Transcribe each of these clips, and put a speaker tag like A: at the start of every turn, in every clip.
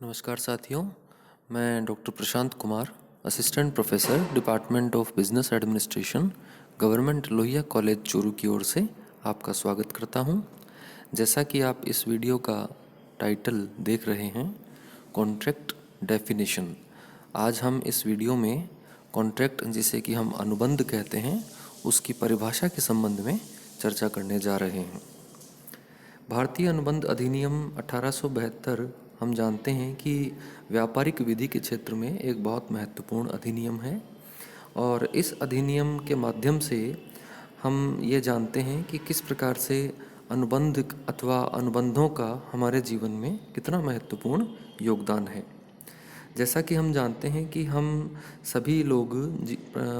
A: नमस्कार साथियों। मैं doctor Prashant Kumar, assistant professor department of business administration, government Lohia college Churu की ओर से आपका स्वागत करता हूं। जैसा कि आप इस वीडियो का टाइटल देख रहे हैं, कॉन्ट्रैक्ट डेफिनेशन। आज हम इस वीडियो में कॉन्ट्रैक्ट, जिसे कि हम अनुबंध कहते हैं, उसकी परिभाषा के संबंध में चर्चा करने जा रहे हैं। भारतीय अनुबंध अधिनियम 1872 हम जानते हैं कि व्यापारिक विधि के क्षेत्र में एक बहुत महत्वपूर्ण अधिनियम है। और इस अधिनियम के माध्यम से हम ये जानते हैं कि किस प्रकार से अनुबंध अथवा अनुबंधों का हमारे जीवन में कितना महत्वपूर्ण योगदान है। जैसा कि हम जानते हैं कि हम सभी लोग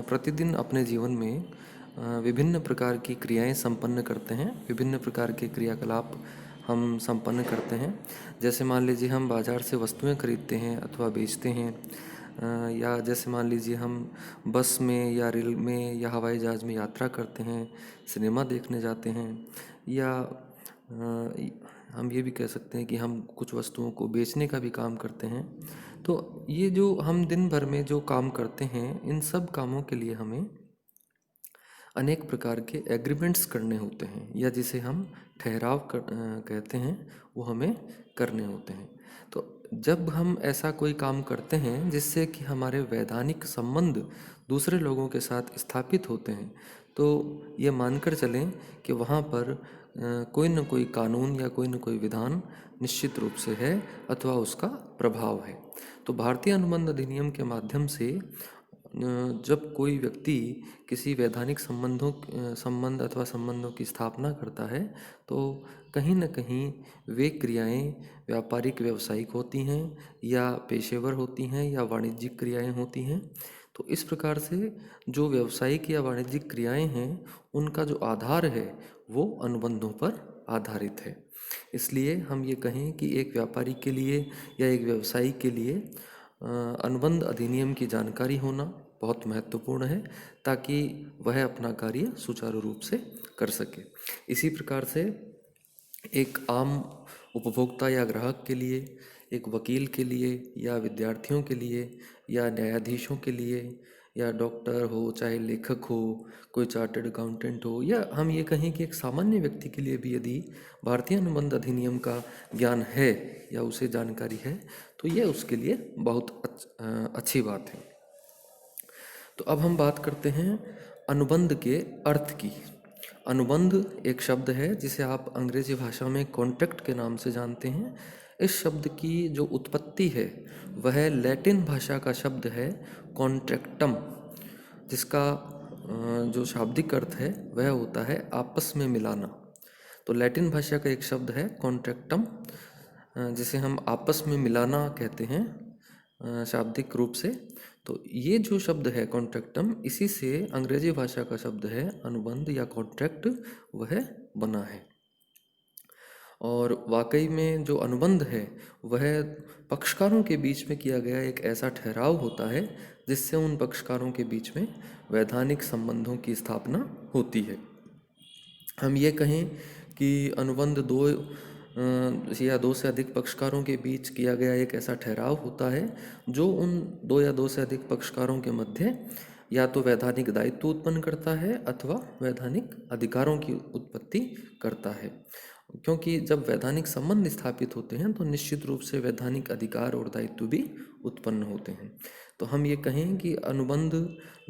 A: प्रतिदिन अपने जीवन में विभिन्न प्रकार की क्रियाएं संपन्न करते हैं, विभिन्न प्रकार के क्रियाकलाप हम संपन्न करते हैं। जैसे मान लीजिए हम बाज़ार से वस्तुएं खरीदते हैं अथवा बेचते हैं, या जैसे मान लीजिए हम बस में या रेल में या हवाई जहाज़ में यात्रा करते हैं, सिनेमा देखने जाते हैं, या हम ये भी कह सकते हैं कि हम कुछ वस्तुओं को बेचने का भी काम करते हैं। तो ये जो हम दिन भर में जो काम करते हैं, इन सब कामों के लिए हमें अनेक प्रकार के एग्रीमेंट्स करने होते हैं, या जिसे हम ठहराव कहते हैं, वो हमें करने होते हैं। तो जब हम ऐसा कोई काम करते हैं जिससे कि हमारे वैधानिक संबंध दूसरे लोगों के साथ स्थापित होते हैं, तो ये मानकर चलें कि वहाँ पर कोई न कोई कानून या कोई न कोई विधान निश्चित रूप से है अथवा उसका प्रभाव है। तो भारतीय अनुबंध अधिनियम के माध्यम से जब कोई व्यक्ति किसी वैधानिक संबंध अथवा संबंधों की स्थापना करता है, तो कहीं न कहीं वे क्रियाएं व्यापारिक व्यावसायिक होती हैं, या पेशेवर होती हैं, या वाणिज्यिक क्रियाएं होती हैं। तो इस प्रकार से जो व्यावसायिक या वाणिज्यिक क्रियाएं हैं, उनका जो आधार है वो अनुबंधों पर आधारित है। इसलिए हम ये कहें कि एक व्यापारी के लिए या एक व्यवसायी के लिए अनुबंध अधिनियम की जानकारी होना बहुत महत्वपूर्ण है, ताकि वह अपना कार्य सुचारू रूप से कर सके। इसी प्रकार से एक आम उपभोक्ता या ग्राहक के लिए, एक वकील के लिए, या विद्यार्थियों के लिए, या न्यायाधीशों के लिए, या डॉक्टर हो, चाहे लेखक हो, कोई चार्टर्ड अकाउंटेंट हो, या हम ये कहें कि एक सामान्य व्यक्ति के लिए भी यदि भारतीय अनुबंध अधिनियम का ज्ञान है या उसे जानकारी है, तो यह उसके लिए बहुत अच्छी बात है। तो अब हम बात करते हैं अनुबंध के अर्थ की। अनुबंध एक शब्द है जिसे आप अंग्रेजी भाषा में कॉन्ट्रैक्ट के नाम से जानते हैं। इस शब्द की जो उत्पत्ति है वह लैटिन भाषा का शब्द है कॉन्ट्रैक्टम, जिसका जो शाब्दिक अर्थ है वह होता है आपस में मिलाना। तो लैटिन भाषा का एक शब्द है कॉन्ट्रैक्टम, जिसे हम आपस में मिलाना कहते हैं शाब्दिक रूप से। तो ये जो शब्द है कॉन्ट्रैक्टम, इसी से अंग्रेजी भाषा का शब्द है अनुबंध या कॉन्ट्रैक्ट, वह बना है। और वाकई में जो अनुबंध है वह पक्षकारों के बीच में किया गया एक ऐसा ठहराव होता है जिससे उन पक्षकारों के बीच में वैधानिक संबंधों की स्थापना होती है। हम ये कहें कि अनुबंध दो या दो से अधिक पक्षकारों के बीच किया गया एक ऐसा ठहराव होता है जो उन दो या दो से अधिक पक्षकारों के मध्य या तो वैधानिक दायित्व उत्पन्न करता है अथवा वैधानिक अधिकारों की उत्पत्ति करता है। क्योंकि जब वैधानिक संबंध स्थापित होते हैं तो निश्चित रूप से वैधानिक अधिकार और दायित्व भी उत्पन्न होते हैं। तो हम ये कहें कि अनुबंध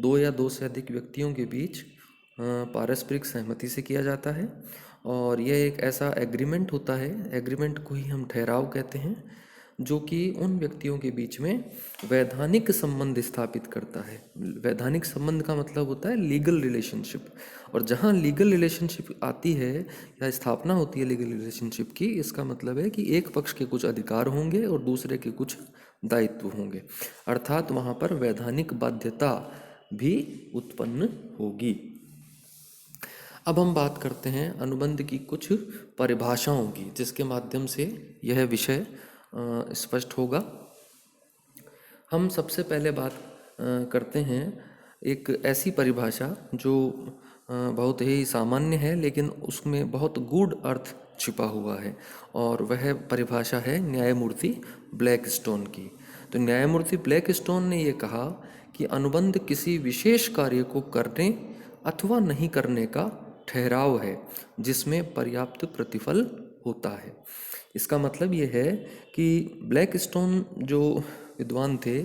A: दो या दो से अधिक व्यक्तियों के बीच पारस्परिक सहमति से किया जाता है, और यह एक ऐसा एग्रीमेंट होता है, एग्रीमेंट को ही हम ठहराव कहते हैं, जो कि उन व्यक्तियों के बीच में वैधानिक संबंध स्थापित करता है। वैधानिक संबंध का मतलब होता है लीगल रिलेशनशिप, और जहाँ लीगल रिलेशनशिप आती है या स्थापना होती है लीगल रिलेशनशिप की, इसका मतलब है कि एक पक्ष के कुछ अधिकार होंगे और दूसरे के कुछ दायित्व होंगे, अर्थात वहाँ पर वैधानिक बाध्यता भी उत्पन्न होगी। अब हम बात करते हैं अनुबंध की कुछ परिभाषाओं की, जिसके माध्यम से यह विषय स्पष्ट होगा। हम सबसे पहले बात करते हैं एक ऐसी परिभाषा जो बहुत ही सामान्य है, लेकिन उसमें बहुत गूढ़ अर्थ छिपा हुआ है, और वह परिभाषा है न्यायमूर्ति ब्लैकस्टोन की। तो न्यायमूर्ति ब्लैकस्टोन ने ये कहा कि अनुबंध किसी विशेष कार्य को करने अथवा नहीं करने का ठहराव है जिसमें पर्याप्त प्रतिफल होता है। इसका मतलब ये है कि ब्लैकस्टोन जो विद्वान थे,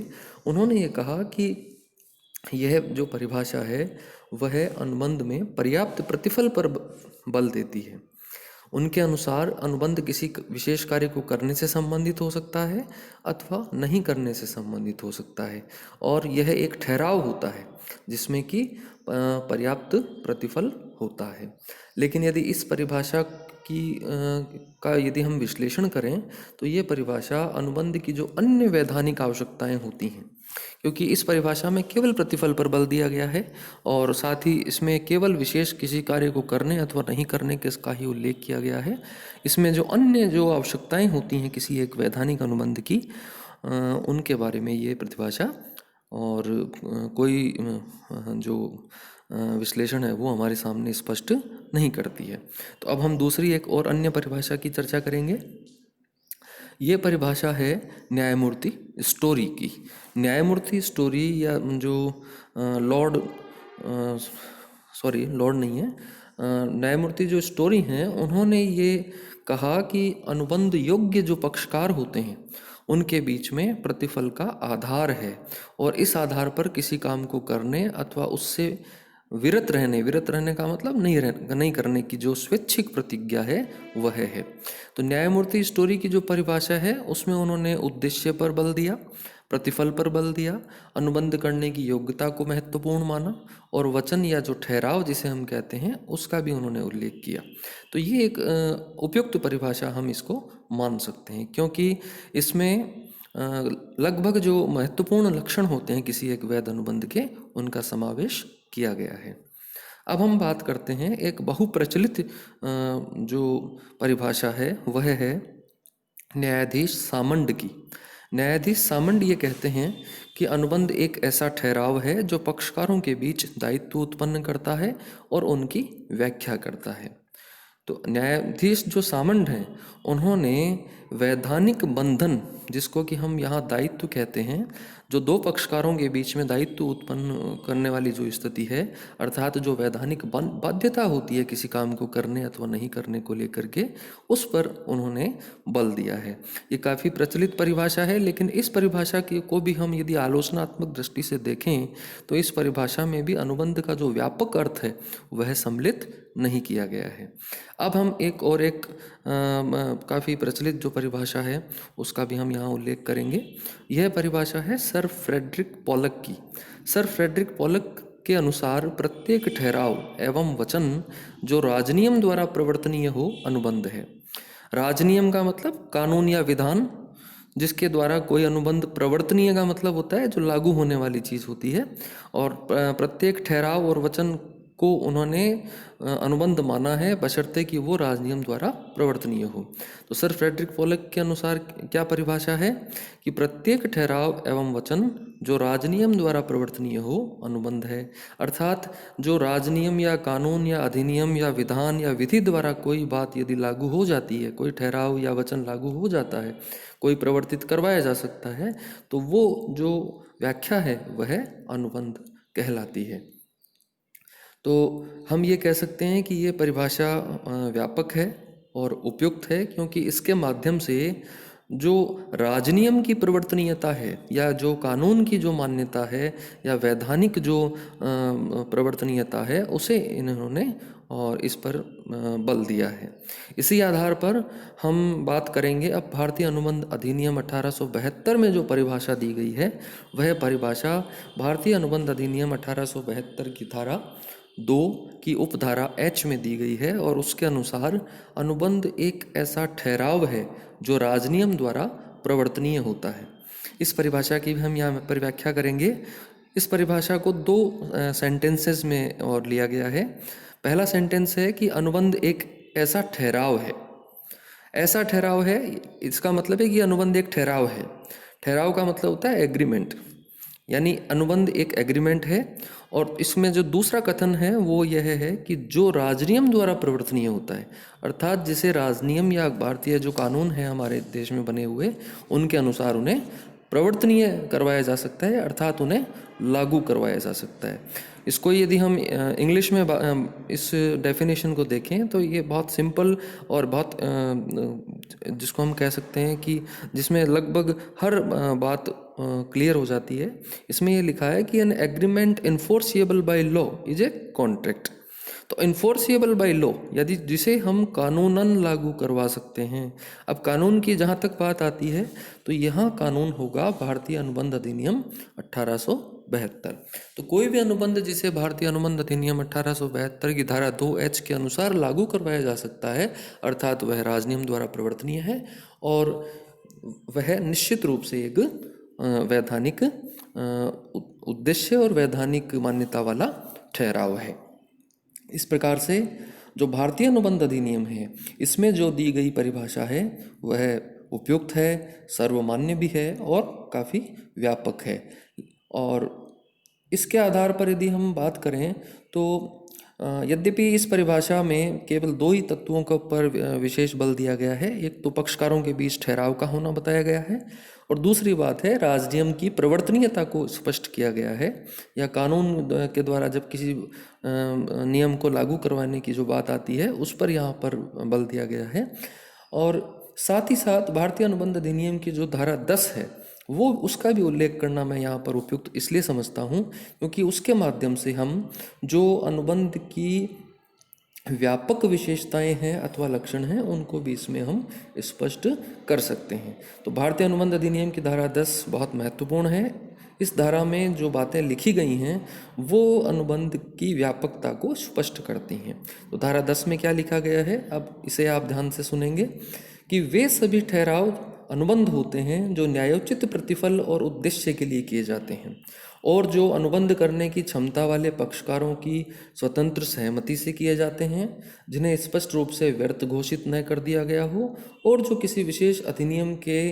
A: उन्होंने ये कहा कि यह जो परिभाषा है वह अनुबंध में पर्याप्त प्रतिफल पर बल देती है। उनके अनुसार अनुबंध किसी विशेष कार्य को करने से संबंधित हो सकता है अथवा नहीं करने से संबंधित हो सकता है, और यह एक ठहराव होता है जिसमें कि पर्याप्त प्रतिफल होता है। लेकिन यदि इस परिभाषा का यदि हम विश्लेषण करें तो ये परिभाषा अनुबंध की जो अन्य वैधानिक आवश्यकताएं होती हैं, क्योंकि इस परिभाषा में केवल प्रतिफल पर बल दिया गया है और साथ ही इसमें केवल विशेष किसी कार्य को करने अथवा नहीं करने के इसका ही उल्लेख किया गया है। इसमें जो अन्य जो आवश्यकताएं होती हैं किसी एक वैधानिक अनुबंध की, उनके बारे में ये प्रतिभाषा और कोई जो विश्लेषण है वो हमारे सामने स्पष्ट नहीं करती है। तो अब हम दूसरी एक और अन्य परिभाषा की चर्चा करेंगे। ये परिभाषा है न्यायमूर्ति स्टोरी की। न्यायमूर्ति स्टोरी या जो लॉर्ड नहीं है, न्यायमूर्ति जो स्टोरी हैं, उन्होंने ये कहा कि अनुबंध योग्य जो पक्षकार होते हैं उनके बीच में प्रतिफल का आधार है, और इस आधार पर किसी काम को करने अथवा उससे विरत रहने का मतलब नहीं करने की जो स्वैच्छिक प्रतिज्ञा है वह है। तो न्यायमूर्ति स्टोरी की जो परिभाषा है उसमें उन्होंने उद्देश्य पर बल दिया, प्रतिफल पर बल दिया, अनुबंध करने की योग्यता को महत्वपूर्ण माना, और वचन या जो ठहराव जिसे हम कहते हैं उसका भी उन्होंने उल्लेख किया। तो ये एक उपयुक्त परिभाषा हम इसको मान सकते हैं, क्योंकि इसमें लगभग जो महत्वपूर्ण लक्षण होते हैं किसी एक वैध अनुबंध के, उनका समावेश किया गया है। अब हम बात करते हैं एक बहुप्रचलित जो परिभाषा है वह है न्यायाधीश सामंड की। न्यायाधीश सामंड ये कहते हैं कि अनुबंध एक ऐसा ठहराव है जो पक्षकारों के बीच दायित्व उत्पन्न करता है और उनकी व्याख्या करता है। तो न्यायाधीश जो सामंड हैं, उन्होंने वैधानिक बंधन, जिसको कि हम यहाँ दायित्व कहते हैं, जो दो पक्षकारों के बीच में दायित्व उत्पन्न करने वाली जो स्थिति है, अर्थात जो वैधानिक बाध्यता होती है किसी काम को करने अथवा नहीं करने को लेकर के, उस पर उन्होंने बल दिया है। ये काफ़ी प्रचलित परिभाषा है, लेकिन इस परिभाषा को भी हम यदि आलोचनात्मक दृष्टि से देखें तो इस परिभाषा में भी अनुबंध का जो व्यापक अर्थ है वह सम्मिलित नहीं किया गया है। अब हम एक काफ़ी प्रचलित जो परिभाषा है उसका भी हम यहाँ उल्लेख करेंगे। यह परिभाषा है सर फ्रेडरिक पोलक की। सर फ्रेडरिक पोलक के अनुसार प्रत्येक ठहराव एवं वचन जो राजनियम द्वारा प्रवर्तनीय हो अनुबंध है। राजनियम का मतलब कानून या विधान, जिसके द्वारा कोई अनुबंध प्रवर्तनीय का मतलब होता है जो लागू होने वाली चीज़ होती है, और प्रत्येक ठहराव और वचन को उन्होंने अनुबंध माना है बशर्ते कि वो राजनियम द्वारा प्रवर्तनीय हो। तो सर फ्रेडरिक पोलक के अनुसार क्या परिभाषा है कि प्रत्येक ठहराव एवं वचन जो राजनियम द्वारा प्रवर्तनीय हो अनुबंध है। अर्थात जो राजनियम या कानून या अधिनियम या विधान या विधि द्वारा कोई बात यदि लागू हो जाती है, कोई ठहराव या वचन लागू हो जाता है, कोई प्रवर्तित करवाया जा सकता है, तो वो जो व्याख्या है वह अनुबंध कहलाती है। तो हम ये कह सकते हैं कि ये परिभाषा व्यापक है और उपयुक्त है, क्योंकि इसके माध्यम से जो राजनियम की प्रवर्तनीयता है या जो कानून की जो मान्यता है या वैधानिक जो प्रवर्तनीयता है उसे इन्होंने और इस पर बल दिया है। इसी आधार पर हम बात करेंगे अब भारतीय अनुबंध अधिनियम 1872 में जो परिभाषा दी गई है, वह परिभाषा भारतीय अनुबंध अधिनियम 1872 की धारा 2 की उपधारा H में दी गई है, और उसके अनुसार अनुबंध एक ऐसा ठहराव है जो राजनियम द्वारा प्रवर्तनीय होता है। इस परिभाषा की भी हम यहाँ पर व्याख्या करेंगे। इस परिभाषा को 2 सेंटेंसेस में और लिया गया है। पहला सेंटेंस है कि अनुबंध एक ऐसा ठहराव है। ऐसा ठहराव है, इसका मतलब है कि अनुबंध एक ठहराव है। ठहराव का मतलब होता है एग्रीमेंट, यानी अनुबंध एक एग्रीमेंट है, और इसमें जो दूसरा कथन है वो यह है कि जो राजनियम द्वारा प्रवर्तनीय होता है, अर्थात जिसे राजनियम या भारतीय जो कानून है हमारे देश में बने हुए, उनके अनुसार उन्हें प्रवर्तनीय करवाया जा सकता है, अर्थात उन्हें लागू करवाया जा सकता है। इसको यदि हम इंग्लिश में इस डेफिनेशन को देखें तो ये बहुत सिंपल और बहुत जिसको हम कह सकते हैं कि जिसमें लगभग हर बात क्लियर हो जाती है। इसमें ये लिखा है कि an agreement enforceable by law is a contract. तो इन्फोर्सिएबल बाय लॉ यदि जिसे हम कानूनन लागू करवा सकते हैं। अब कानून की जहाँ तक बात आती है तो यहाँ कानून होगा भारतीय अनुबंध अधिनियम 1872। तो कोई भी अनुबंध जिसे भारतीय अनुबंध अधिनियम 1872 की धारा 2H के अनुसार लागू करवाया जा सकता है, अर्थात वह राजनियम द्वारा प्रवर्तनीय है और वह निश्चित रूप से एक वैधानिक उद्देश्य और वैधानिक मान्यता वाला ठहराव है। इस प्रकार से जो भारतीय अनुबंध अधिनियम है, इसमें जो दी गई परिभाषा है वह उपयुक्त है, सर्वमान्य भी है और काफ़ी व्यापक है। और इसके आधार पर यदि हम बात करें तो यद्यपि इस परिभाषा में केवल दो ही तत्वों के ऊपर विशेष बल दिया गया है। एक तो पक्षकारों के बीच ठहराव का होना बताया गया है, और दूसरी बात है राजनियम की प्रवर्तनीयता को स्पष्ट किया गया है, या कानून के द्वारा जब किसी नियम को लागू करवाने की जो बात आती है उस पर यहाँ पर बल दिया गया है। और साथ ही साथ भारतीय अनुबंध अधिनियम की जो धारा 10 है वो उसका भी उल्लेख करना मैं यहाँ पर उपयुक्त इसलिए समझता हूँ क्योंकि उसके माध्यम से हम जो अनुबंध की व्यापक विशेषताएं हैं अथवा लक्षण हैं उनको भी इसमें हम स्पष्ट कर सकते हैं। तो भारतीय अनुबंध अधिनियम की धारा 10 बहुत महत्वपूर्ण है। इस धारा में जो बातें लिखी गई हैं वो अनुबंध की व्यापकता को स्पष्ट करती हैं। तो धारा 10 में क्या लिखा गया है, अब इसे आप ध्यान से सुनेंगे कि वे सभी ठहराव अनुबंध होते हैं जो न्यायोचित प्रतिफल और उद्देश्य के लिए किए जाते हैं, और जो अनुबंध करने की क्षमता वाले पक्षकारों की स्वतंत्र सहमति से किए जाते हैं, जिन्हें स्पष्ट रूप से व्यर्थ घोषित न कर दिया गया हो, और जो किसी विशेष अधिनियम के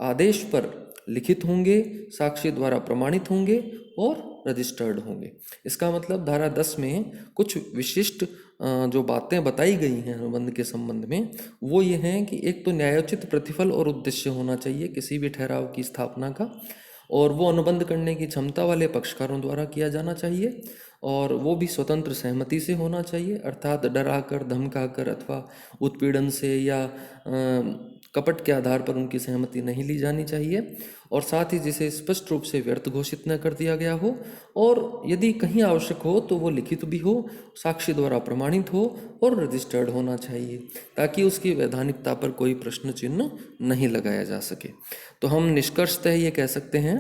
A: आदेश पर लिखित होंगे, साक्षी द्वारा प्रमाणित होंगे और रजिस्टर्ड होंगे। इसका मतलब धारा 10 में कुछ विशिष्ट जो बातें बताई गई हैं अनुबंध के संबंध में वो ये हैं कि एक तो न्यायोचित प्रतिफल और उद्देश्य होना चाहिए किसी भी ठहराव की स्थापना का, और वो अनुबंध करने की क्षमता वाले पक्षकारों द्वारा किया जाना चाहिए, और वो भी स्वतंत्र सहमति से होना चाहिए, अर्थात डराकर, धमकाकर अथवा उत्पीड़न से या कपट के आधार पर उनकी सहमति नहीं ली जानी चाहिए, और साथ ही जिसे स्पष्ट रूप से व्यर्थ घोषित न कर दिया गया हो, और यदि कहीं आवश्यक हो तो वो लिखित भी हो, साक्षी द्वारा प्रमाणित हो और रजिस्टर्ड होना चाहिए, ताकि उसकी वैधानिकता पर कोई प्रश्न चिन्ह नहीं लगाया जा सके। तो हम निष्कर्षतः ये कह सकते हैं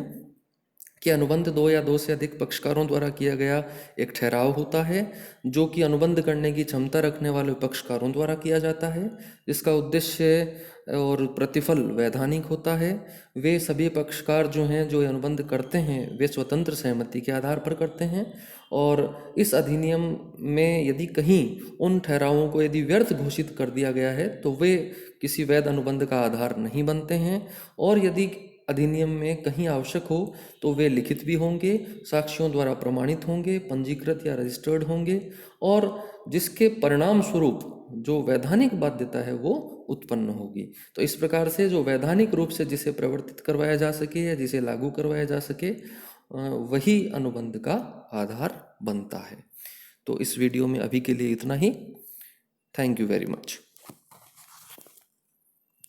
A: कि अनुबंध 2 या 2 से अधिक पक्षकारों द्वारा किया गया एक ठहराव होता है जो कि अनुबंध करने की क्षमता रखने वाले पक्षकारों द्वारा किया जाता है, जिसका उद्देश्य और प्रतिफल वैधानिक होता है। वे सभी पक्षकार जो हैं जो अनुबंध करते हैं वे स्वतंत्र सहमति के आधार पर करते हैं, और इस अधिनियम में यदि कहीं उन ठहरावों को यदि व्यर्थ घोषित कर दिया गया है तो वे किसी वैध अनुबंध का आधार नहीं बनते हैं, और यदि अधिनियम में कहीं आवश्यक हो तो वे लिखित भी होंगे, साक्षियों द्वारा प्रमाणित होंगे, पंजीकृत या रजिस्टर्ड होंगे, और जिसके परिणाम स्वरूप जो वैधानिक बाध्यता है वो उत्पन्न होगी। तो इस प्रकार से जो वैधानिक रूप से जिसे प्रवर्तित करवाया जा सके या जिसे लागू करवाया जा सके वही अनुबंध का आधार बनता है। तो इस वीडियो में अभी के लिए इतना ही। Thank you very much.